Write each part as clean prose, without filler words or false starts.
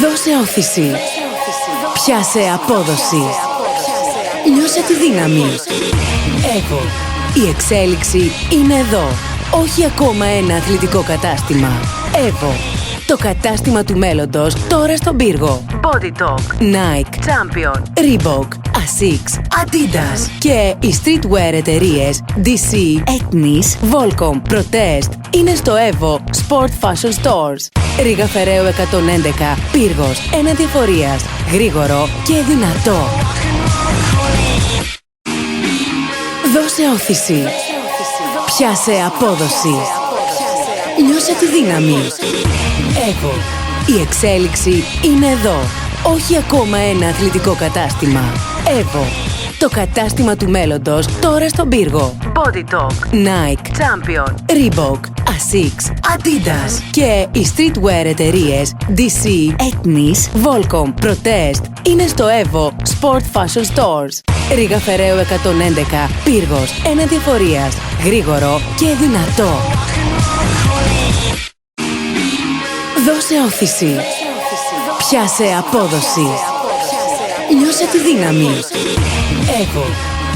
Δώσε όθηση. Πιάσε απόδοση. Νιώσε τη δύναμη. EVO. Η εξέλιξη είναι εδώ. Όχι ακόμα ένα αθλητικό κατάστημα. EVO. Το κατάστημα του μέλλοντος τώρα στον πύργο. Body Talk, Nike, Champion, Reebok, Asics, Adidas και οι streetwear εταιρείες DC, Ethnis, Volcom, Protest είναι στο EVO Sport Fashion Stores. Ρήγα Φεραίου 111, Πύργος, έναντι εφορίας. Γρήγορο και δυνατό. Δώσε όθηση. Πιάσε απόδοση. Νιώσε τη δύναμη. EVO. Η εξέλιξη είναι εδώ. Όχι ακόμα ένα αθλητικό κατάστημα. EVO. Το κατάστημα του μέλλοντος τώρα στον πύργο. Body Talk, Nike, Champion, Reebok, Asics, Adidas και οι streetwear εταιρείες DC, Ethnis, Volcom, Protest είναι στο EVO Sport Fashion Stores. Ρήγα Φεραίου 111, Πύργος, έναντι εφορίας. Γρήγορο και δυνατό. Δώσε όθηση. Πιάσε απόδοση. Νιώσε τη δύναμη. EVO.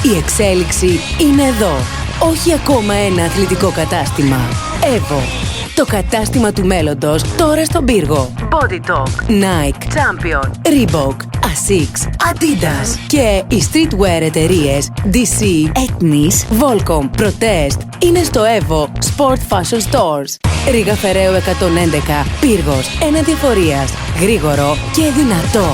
Η εξέλιξη είναι εδώ. Όχι ακόμα ένα αθλητικό κατάστημα. EVO. Το κατάστημα του μέλλοντος τώρα στον πύργο. Body Talk, Nike, Champion, Reebok, Asics, Adidas και οι streetwear εταιρείες DC, Ethnis, Volcom, Protest είναι στο EVO Sport Fashion Stores. Ρήγα Φεραίου 111, Πύργος, έναντι εφορίας. Γρήγορο και δυνατό.